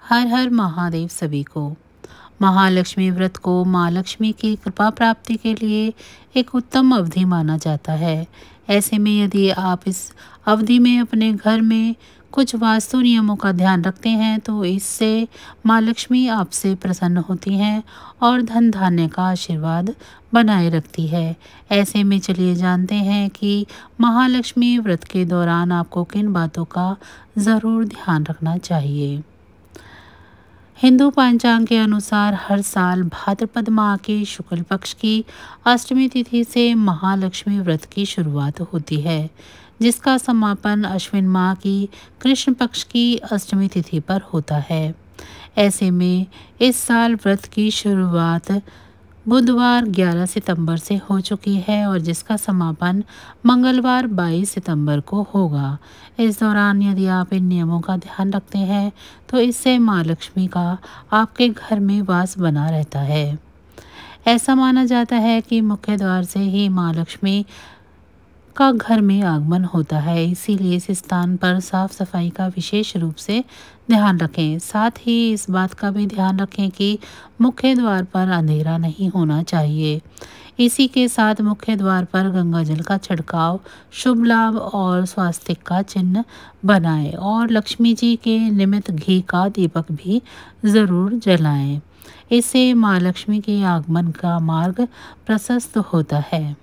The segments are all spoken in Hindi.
हर हर महादेव सभी को। महालक्ष्मी व्रत को माँ लक्ष्मी की कृपा प्राप्ति के लिए एक उत्तम अवधि माना जाता है। ऐसे में यदि आप इस अवधि में अपने घर में कुछ वास्तु नियमों का ध्यान रखते हैं तो इससे माँ लक्ष्मी आपसे प्रसन्न होती हैं और धन धान्य का आशीर्वाद बनाए रखती है। ऐसे में चलिए जानते हैं कि महालक्ष्मी व्रत के दौरान आपको किन बातों का ज़रूर ध्यान रखना चाहिए। हिंदू पंचांग के अनुसार हर साल भाद्रपद माह के शुक्ल पक्ष की अष्टमी तिथि से महालक्ष्मी व्रत की शुरुआत होती है, जिसका समापन अश्विन माह की कृष्ण पक्ष की अष्टमी तिथि पर होता है। ऐसे में इस साल व्रत की शुरुआत बुधवार 11 सितंबर से हो चुकी है और जिसका समापन मंगलवार 22 सितंबर को होगा। इस दौरान यदि आप इन नियमों का ध्यान रखते हैं तो इससे माँ लक्ष्मी का आपके घर में वास बना रहता है। ऐसा माना जाता है कि मुख्य द्वार से ही माँ लक्ष्मी का घर में आगमन होता है, इसीलिए इस स्थान पर साफ सफाई का विशेष रूप से ध्यान रखें। साथ ही इस बात का भी ध्यान रखें कि मुख्य द्वार पर अंधेरा नहीं होना चाहिए। इसी के साथ मुख्य द्वार पर गंगा जल का छिड़काव शुभ लाभ और स्वास्तिक का चिन्ह बनाएं और लक्ष्मी जी के निमित्त घी का दीपक भी ज़रूर जलाएं। इससे माँ लक्ष्मी के आगमन का मार्ग प्रशस्त होता है।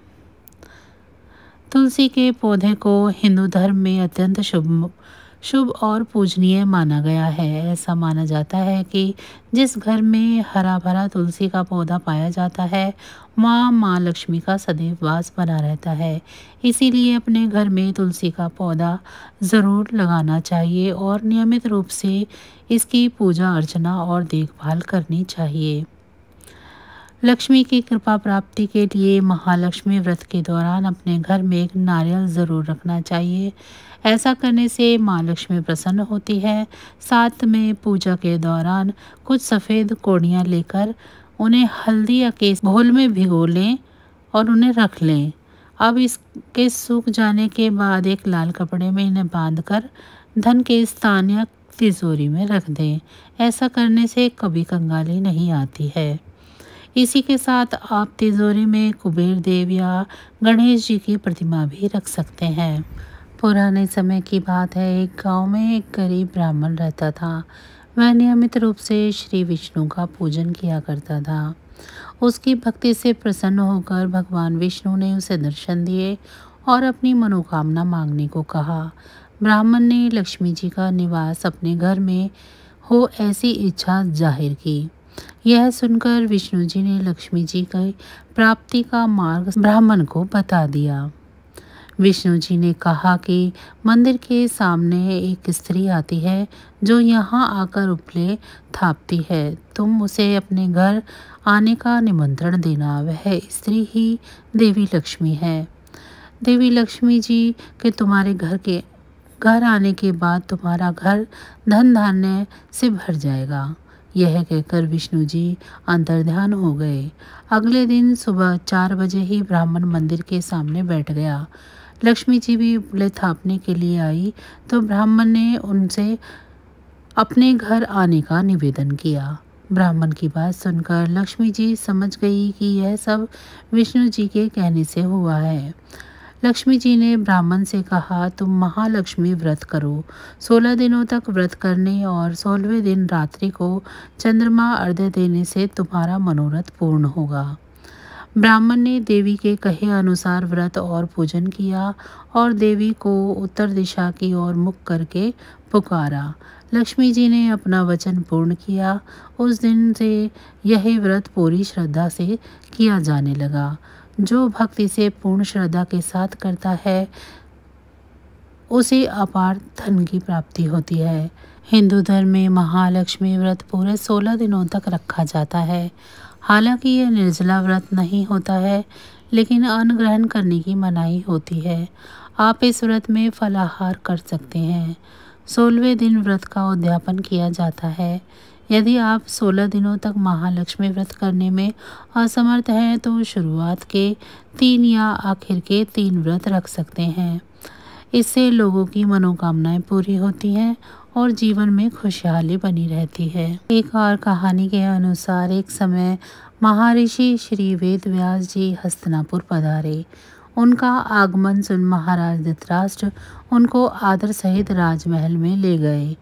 तुलसी के पौधे को हिंदू धर्म में अत्यंत शुभ और पूजनीय माना गया है। ऐसा माना जाता है कि जिस घर में हरा भरा तुलसी का पौधा पाया जाता है वहाँ माँ लक्ष्मी का सदैव वास बना रहता है। इसीलिए अपने घर में तुलसी का पौधा ज़रूर लगाना चाहिए और नियमित रूप से इसकी पूजा अर्चना और देखभाल करनी चाहिए। लक्ष्मी की कृपा प्राप्ति के लिए महालक्ष्मी व्रत के दौरान अपने घर में एक नारियल ज़रूर रखना चाहिए। ऐसा करने से माँ लक्ष्मी प्रसन्न होती है। साथ में पूजा के दौरान कुछ सफ़ेद कोड़ियाँ लेकर उन्हें हल्दी या केस घोल में भिगो लें और उन्हें रख लें। अब इसके सूख जाने के बाद एक लाल कपड़े में इन्हें बांधकर धन के स्थान या तिजोरी में रख दें। ऐसा करने से कभी कंगाली नहीं आती है। इसी के साथ आप तिजोरी में कुबेर देव या गणेश जी की प्रतिमा भी रख सकते हैं। पुराने समय की बात है, एक गांव में एक गरीब ब्राह्मण रहता था। वह नियमित रूप से श्री विष्णु का पूजन किया करता था। उसकी भक्ति से प्रसन्न होकर भगवान विष्णु ने उसे दर्शन दिए और अपनी मनोकामना मांगने को कहा। ब्राह्मण ने लक्ष्मी जी का निवास अपने घर में हो ऐसी इच्छा जाहिर की। यह सुनकर विष्णु जी ने लक्ष्मी जी की प्राप्ति का मार्ग ब्राह्मण को बता दिया। विष्णु जी ने कहा कि मंदिर के सामने एक स्त्री आती है जो यहाँ आकर उपले थापती है। तुम उसे अपने घर आने का निमंत्रण देना। वह स्त्री ही देवी लक्ष्मी है। देवी लक्ष्मी जी के तुम्हारे घर आने के बाद तुम्हारा घर धन धान्य से भर जाएगा। यह कहकर विष्णु जी अंतर्ध्यान हो गए। अगले दिन सुबह 4 बजे ही ब्राह्मण मंदिर के सामने बैठ गया। लक्ष्मी जी भी उपले थापने के लिए आई तो ब्राह्मण ने उनसे अपने घर आने का निवेदन किया। ब्राह्मण की बात सुनकर लक्ष्मी जी समझ गई कि यह सब विष्णु जी के कहने से हुआ है। लक्ष्मी जी ने ब्राह्मण से कहा, तुम महालक्ष्मी व्रत करो। 16 दिनों तक व्रत करने और 16वें दिन रात्रि को चंद्रमा अर्घ्य देने से तुम्हारा मनोरथ पूर्ण होगा। ब्राह्मण ने देवी के कहे अनुसार व्रत और पूजन किया और देवी को उत्तर दिशा की ओर मुख करके पुकारा। लक्ष्मी जी ने अपना वचन पूर्ण किया। उस दिन से यही व्रत पूरी श्रद्धा से किया जाने लगा। जो भक्ति से पूर्ण श्रद्धा के साथ करता है उसे अपार धन की प्राप्ति होती है। हिंदू धर्म में महालक्ष्मी व्रत पूरे 16 दिनों तक रखा जाता है। हालांकि यह निर्जला व्रत नहीं होता है, लेकिन अन्न ग्रहण करने की मनाही होती है। आप इस व्रत में फलाहार कर सकते हैं। 16वें दिन व्रत का उद्यापन किया जाता है। यदि आप 16 दिनों तक महालक्ष्मी व्रत करने में असमर्थ हैं तो शुरुआत के 3 या आखिर के 3 व्रत रख सकते हैं। इससे लोगों की मनोकामनाएं पूरी होती हैं और जीवन में खुशहाली बनी रहती है। एक और कहानी के अनुसार एक समय महर्षि श्री वेद व्यास जी हस्तिनापुर पधारे। उनका आगमन सुन महाराज धृतराष्ट्र उनको आदर सहित राजमहल में ले गए।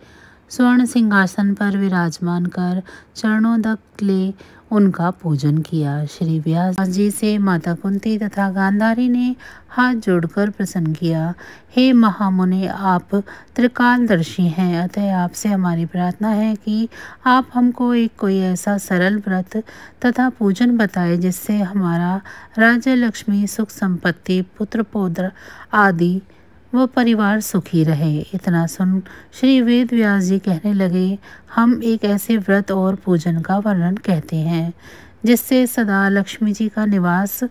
स्वर्ण सिंहासन पर विराजमान कर चरणों तक ले उनका पूजन किया। श्री व्यास जी से माता कुंती तथा गांधारी ने हाथ जोड़कर प्रसन्न किया। हे महामुने, आप त्रिकालदर्शी हैं, अतः आपसे हमारी प्रार्थना है कि आप हमको एक कोई ऐसा सरल व्रत तथा पूजन बताए जिससे हमारा राज्य, लक्ष्मी, सुख संपत्ति, पुत्र पौत्र आदि वो परिवार सुखी रहे। इतना सुन श्री वेद व्यास जी कहने लगे, हम एक ऐसे व्रत और पूजन का वर्णन कहते हैं जिससे सदा लक्ष्मी जी का निवास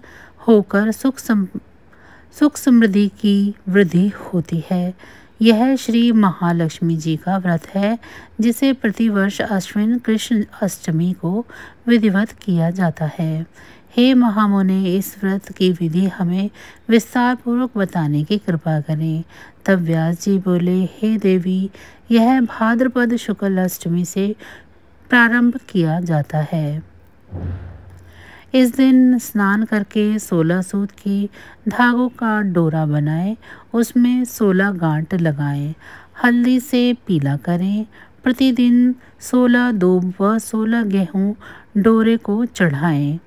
होकर सुख समृद्धि की वृद्धि होती है। यह श्री महालक्ष्मी जी का व्रत है जिसे प्रतिवर्ष अश्विन कृष्ण अष्टमी को विधिवत किया जाता है। हे महामुने, इस व्रत की विधि हमें विस्तार पूर्वक बताने की कृपा करें। तब व्यास जी बोले, हे देवी, यह भाद्रपद शुक्ल अष्टमी से प्रारंभ किया जाता है। इस दिन स्नान करके 16 सूत की धागों का डोरा बनाएं, उसमें 16 गांठ लगाएं, हल्दी से पीला करें। प्रतिदिन 16 दूब व 16 गेहूं डोरे को चढ़ाएं।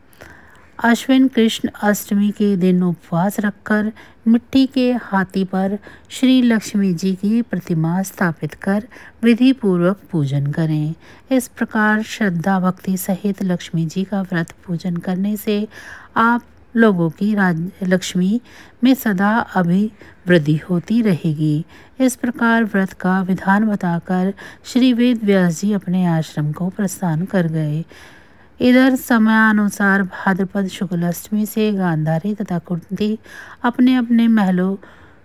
अश्विन कृष्ण अष्टमी के दिन उपवास रखकर मिट्टी के हाथी पर श्री लक्ष्मी जी की प्रतिमा स्थापित कर विधि पूर्वक पूजन करें। इस प्रकार श्रद्धा भक्ति सहित लक्ष्मी जी का व्रत पूजन करने से आप लोगों की लक्ष्मी में सदा अभिवृद्धि होती रहेगी। इस प्रकार व्रत का विधान बताकर श्री वेद व्यास जी अपने आश्रम को प्रस्थान कर गए। इधर समयानुसार भाद्रपद शुक्ल अष्टमी से गांधारी तथा कुंती अपने अपने महलों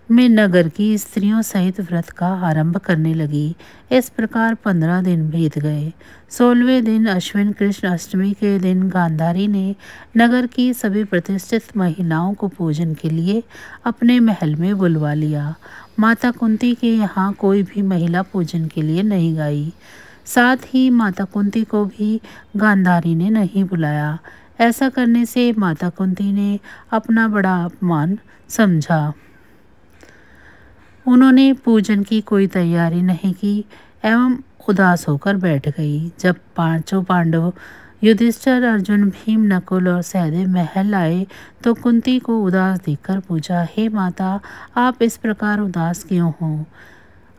में नगर की स्त्रियों सहित व्रत का आरंभ करने लगी। इस प्रकार 15 दिन बीत गए। 16वें दिन अश्विन कृष्ण अष्टमी के दिन गांधारी ने नगर की सभी प्रतिष्ठित महिलाओं को पूजन के लिए अपने महल में बुलवा लिया। माता कुंती के यहाँ कोई भी महिला पूजन के लिए नहीं गई। साथ ही माता कुंती को भी गांधारी ने नहीं बुलाया। ऐसा करने से माता कुंती ने अपना बड़ा अपमान समझा। उन्होंने पूजन की कोई तैयारी नहीं की एवं उदास होकर बैठ गई। जब पांचों पांडव युधिष्ठिर, अर्जुन, भीम, नकुल और सहदेव महल आए तो कुंती को उदास देखकर पूछा, हे माता, आप इस प्रकार उदास क्यों हो?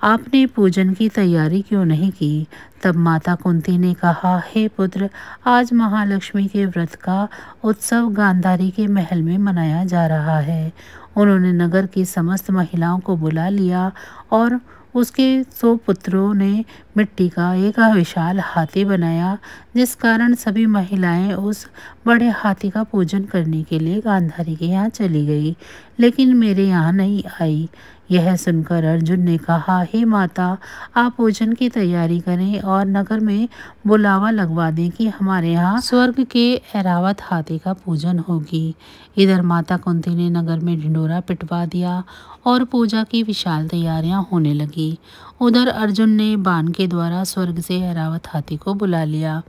आपने पूजन की तैयारी क्यों नहीं की? तब माता कुंती ने कहा, हे पुत्र, आज महालक्ष्मी के व्रत का उत्सव गांधारी के महल में मनाया जा रहा है। उन्होंने नगर की समस्त महिलाओं को बुला लिया और उसके 100 पुत्रों ने मिट्टी का एक विशाल हाथी बनाया, जिस कारण सभी महिलाएं उस बड़े हाथी का पूजन करने के लिए गांधारी के यहाँ चली गई, लेकिन मेरे यहाँ नहीं आई। यह सुनकर अर्जुन ने कहा, हे माता, आप पूजन की तैयारी करें और नगर में बुलावा लगवा दें कि हमारे यहाँ स्वर्ग के ऐरावत हाथी का पूजन होगी। इधर माता कुंती ने नगर में ढिंडोरा पिटवा दिया और पूजा की विशाल तैयारियां होने लगी। उधर अर्जुन ने बाण के द्वारा स्वर्ग से ऐरावत हाथी को बुला लिया।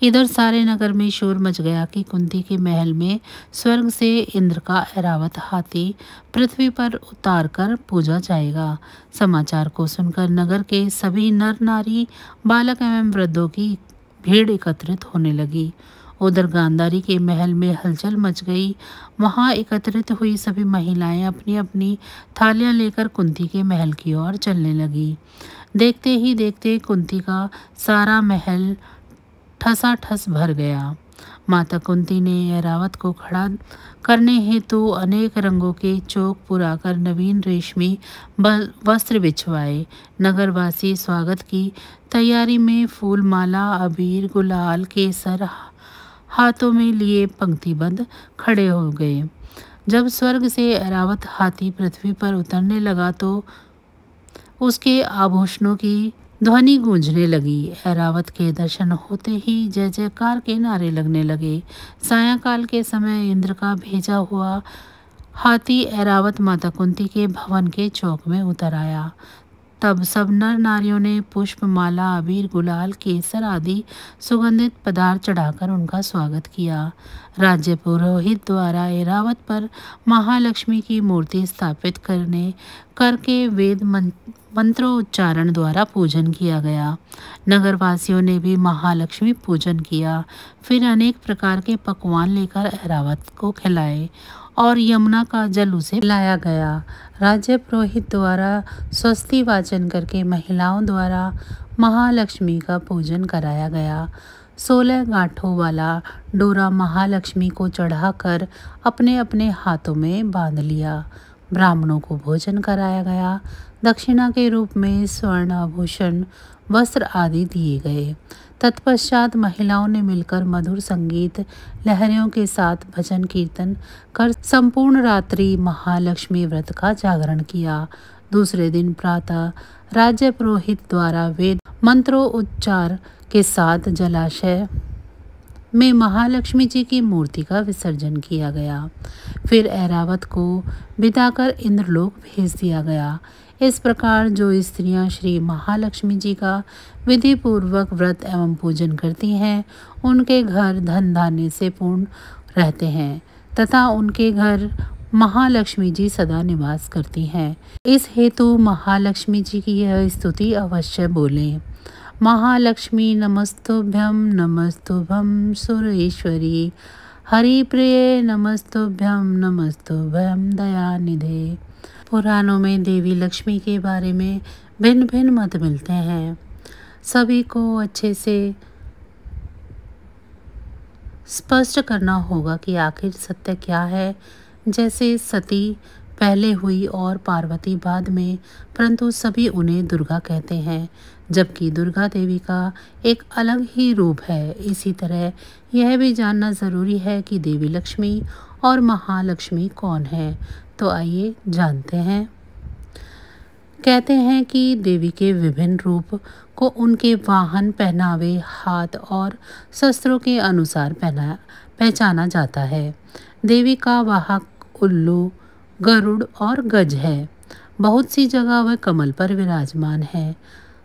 इधर सारे नगर में शोर मच गया कि कुंती के महल में स्वर्ग से इंद्र का ऐरावत हाथी पृथ्वी पर उतार कर पूजा जाएगा। समाचार को सुनकर नगर के सभी नर नारी, बालक एवं वृद्धों की भीड़ एकत्रित होने लगी। उधर गांधारी के महल में हलचल मच गई। वहां एकत्रित हुई सभी महिलाएं अपनी अपनी थालियां लेकर कुंती के महल की ओर चलने लगी। देखते ही देखते कुंती का सारा महल ठसाठस भर गया। माता कुंती ने ऐरावत को खड़ा करने हेतु अनेक रंगों के चौक पुराकर नवीन रेशमी वस्त्र बिछवाए। नगरवासी स्वागत की तैयारी में फूल माला, अबीर, गुलाल, केसर हाथों में लिए पंक्तिबद्ध खड़े हो गए। जब स्वर्ग से ऐरावत हाथी पृथ्वी पर उतरने लगा तो उसके आभूषणों की ध्वनि गूंजने लगी। ऐरावत के दर्शन होते ही जय जयकार के नारे लगने लगे। सायंकाल के समय इंद्र का भेजा हुआ हाथी ऐरावत माता कुंती के भवन के चौक में उतर आया। तब सब नर नारियों ने पुष्प, माला, अबीर, गुलाल, केसर आदि सुगंधित पदार्थ चढ़ाकर उनका स्वागत किया। राज्य पुरोहित द्वारा ऐरावत पर महालक्ष्मी की मूर्ति स्थापित करके वेद मंत्रोच्चारण द्वारा पूजन किया गया। नगरवासियों ने भी महालक्ष्मी पूजन किया। फिर अनेक प्रकार के पकवान लेकर ऐरावत को खिलाए और यमुना का जल उसे पिलाया गया। राज्य पुरोहित द्वारा स्वस्ति वाचन करके महिलाओं द्वारा महालक्ष्मी का पूजन कराया गया। 16 गांठों वाला डोरा महालक्ष्मी को चढ़ाकर अपने अपने हाथों में बांध लिया। ब्राह्मणों को भोजन कराया गया। दक्षिणा के रूप में स्वर्ण आभूषण, वस्त्र आदि दिए गए। तत्पश्चात महिलाओं ने मिलकर मधुर संगीत लहरियों के साथ भजन कीर्तन कर संपूर्ण रात्रि महालक्ष्मी व्रत का जागरण किया। दूसरे दिन प्रातः राज्य पुरोहित द्वारा वेद मंत्रोच्चार के साथ जलाशय में महालक्ष्मी जी की मूर्ति का विसर्जन किया गया। फिर ऐरावत को बिताकर इंद्रलोक भेज दिया गया। इस प्रकार जो स्त्रियां श्री महालक्ष्मी जी का विधि पूर्वक व्रत एवं पूजन करती हैं, उनके घर धन धान्य से पूर्ण रहते हैं तथा उनके घर महालक्ष्मी जी सदा निवास करती हैं। इस हेतु महालक्ष्मी जी की यह स्तुति अवश्य बोलें। महालक्ष्मी नमस्तुभ्यं नमस्तुभ्यं सुरेश्वरी, हरिप्रिये नमस्तुभ्यं नमस्तुभ्यं दयानिधे। पुराणों में देवी लक्ष्मी के बारे में भिन्न भिन्न मत मिलते हैं। सभी को अच्छे से स्पष्ट करना होगा कि आखिर सत्य क्या है। जैसे सती पहले हुई और पार्वती बाद में, परंतु सभी उन्हें दुर्गा कहते हैं, जबकि दुर्गा देवी का एक अलग ही रूप है। इसी तरह यह भी जानना ज़रूरी है कि देवी लक्ष्मी और महालक्ष्मी कौन है। तो आइए जानते हैं। कहते हैं कि देवी के विभिन्न रूप को उनके वाहन, पहनावे, हाथ और शस्त्रों के अनुसार पहचाना जाता है। देवी का वाहक उल्लू, गरुड़ और गज है। बहुत सी जगह वह कमल पर विराजमान है।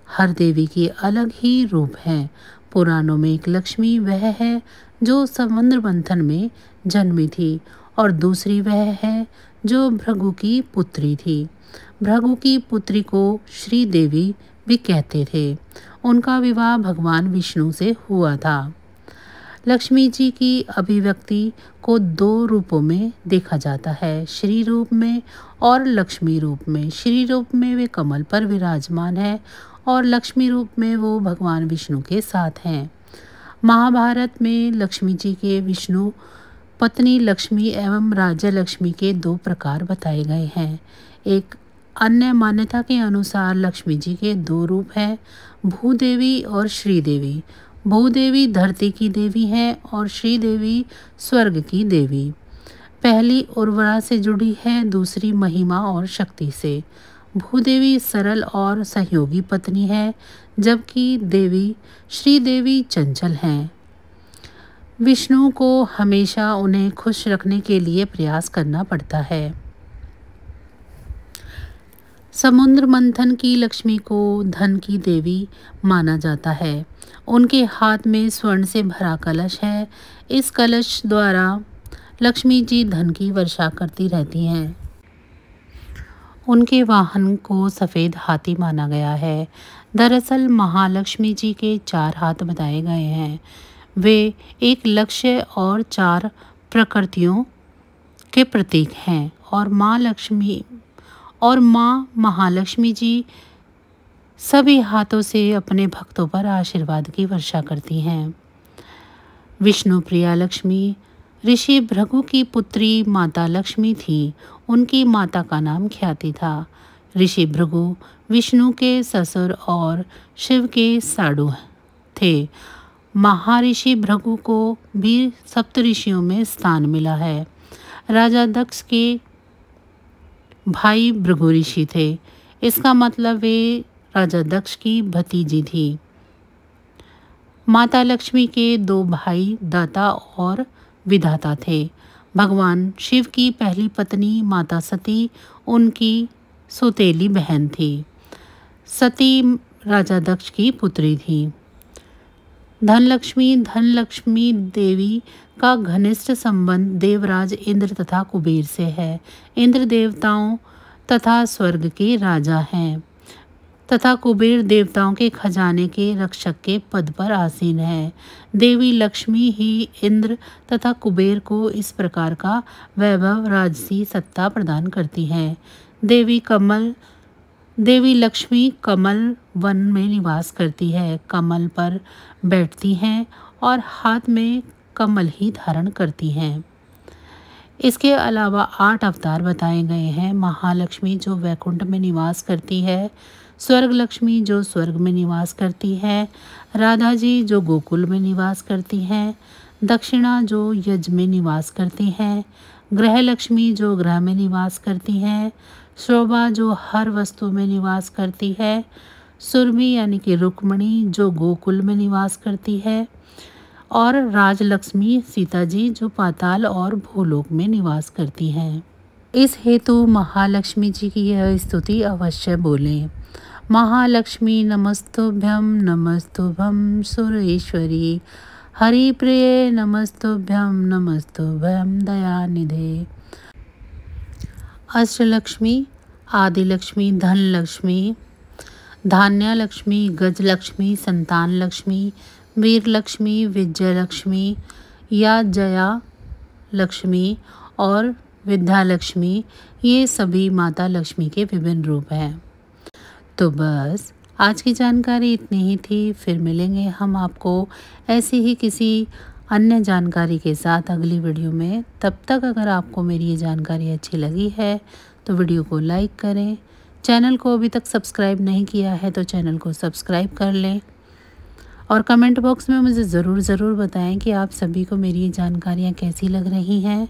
हर देवी की अलग ही रूप है। पुराणों में एक लक्ष्मी वह है जो समुद्र मंथन में जन्मी थी और दूसरी वह है जो भृगु की पुत्री थी। भृगु की पुत्री को श्री देवी भी कहते थे। उनका विवाह भगवान विष्णु से हुआ था। लक्ष्मी जी की अभिव्यक्ति को 2 रूपों में देखा जाता है, श्री रूप में और लक्ष्मी रूप में। श्री रूप में वे कमल पर विराजमान है और लक्ष्मी रूप में वो भगवान विष्णु के साथ हैं। महाभारत में लक्ष्मी जी के विष्णु पत्नी लक्ष्मी एवं राज्य लक्ष्मी के 2 प्रकार बताए गए हैं। एक अन्य मान्यता के अनुसार लक्ष्मी जी के 2 रूप हैं, भूदेवी और श्रीदेवी। भूदेवी धरती की देवी है और श्रीदेवी स्वर्ग की देवी। पहली उर्वरा से जुड़ी है, दूसरी महिमा और शक्ति से। भूदेवी सरल और सहयोगी पत्नी है, जबकि देवी श्रीदेवी चंचल हैं। विष्णु को हमेशा उन्हें खुश रखने के लिए प्रयास करना पड़ता है। समुद्र मंथन की लक्ष्मी को धन की देवी माना जाता है। उनके हाथ में स्वर्ण से भरा कलश है। इस कलश द्वारा लक्ष्मी जी धन की वर्षा करती रहती हैं। उनके वाहन को सफ़ेद हाथी माना गया है। दरअसल महालक्ष्मी जी के 4 हाथ बताए गए हैं। वे एक लक्ष्य और 4 प्रकृतियों के प्रतीक हैं और माँ महालक्ष्मी जी सभी हाथों से अपने भक्तों पर आशीर्वाद की वर्षा करती हैं। विष्णु प्रिया लक्ष्मी ऋषि भृगु की पुत्री माता लक्ष्मी थी। उनकी माता का नाम ख्याति था। ऋषि भृगु विष्णु के ससुर और शिव के साडू थे। महर्षि भृगु को भी सप्तऋषियों में स्थान मिला है। राजा दक्ष के भाई भृगु ऋषि थे। इसका मतलब वे राजा दक्ष की भतीजी थी। माता लक्ष्मी के 2 भाई दाता और विधाता थे। भगवान शिव की पहली पत्नी माता सती उनकी सौतेली बहन थी। सती राजा दक्ष की पुत्री थी। धनलक्ष्मी देवी का घनिष्ठ संबंध देवराज इंद्र तथा कुबेर से है। इंद्र देवताओं तथा स्वर्ग के राजा हैं तथा कुबेर देवताओं के खजाने के रक्षक के पद पर आसीन है। देवी लक्ष्मी ही इंद्र तथा कुबेर को इस प्रकार का वैभव राजसी सत्ता प्रदान करती है। देवी लक्ष्मी कमल वन में निवास करती है, कमल पर बैठती हैं और हाथ में कमल ही धारण करती हैं। इसके अलावा 8 अवतार बताए गए हैं। महालक्ष्मी जो वैकुंठ में निवास करती है, स्वर्ग लक्ष्मी जो स्वर्ग में निवास करती है, राधा जी जो गोकुल में निवास करती हैं, दक्षिणा जो यज्ञ में निवास करती हैं, ग्रह लक्ष्मी जो ग्रह में निवास करती हैं, शोभा जो हर वस्तु में निवास करती है, सुरभि यानी कि रुक्मणी जो गोकुल में निवास करती है और राजलक्ष्मी सीता जी जो पाताल और भूलोक में निवास करती हैं। इस हेतु महालक्ष्मी जी की यह स्तुति अवश्य बोलें। महालक्ष्मी नमस्तुभ्यं सुरेश्वरी हरिप्रिये नमस्तुभ्यं दयानिधे। अष्टलक्ष्मी आदिलक्ष्मी धनलक्ष्मी धान्यलक्ष्मी गजलक्ष्मी संतान लक्ष्मी वीरलक्ष्मी विजयलक्ष्मी या जया लक्ष्मी और विद्यालक्ष्मी, ये सभी माता लक्ष्मी के विभिन्न रूप हैं। तो बस आज की जानकारी इतनी ही थी। फिर मिलेंगे हम आपको ऐसी ही किसी अन्य जानकारी के साथ अगली वीडियो में। तब तक अगर आपको मेरी ये जानकारी अच्छी लगी है तो वीडियो को लाइक करें। चैनल को अभी तक सब्सक्राइब नहीं किया है तो चैनल को सब्सक्राइब कर लें और कमेंट बॉक्स में मुझे ज़रूर बताएं कि आप सभी को मेरी ये जानकारियाँ कैसी लग रही हैं।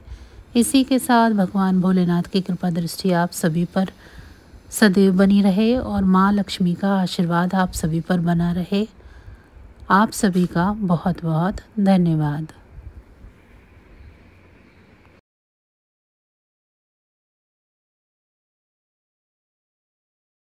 इसी के साथ भगवान भोलेनाथ की कृपा दृष्टि आप सभी पर सदैव बनी रहे और माँ लक्ष्मी का आशीर्वाद आप सभी पर बना रहे। आप सभी का बहुत बहुत धन्यवाद।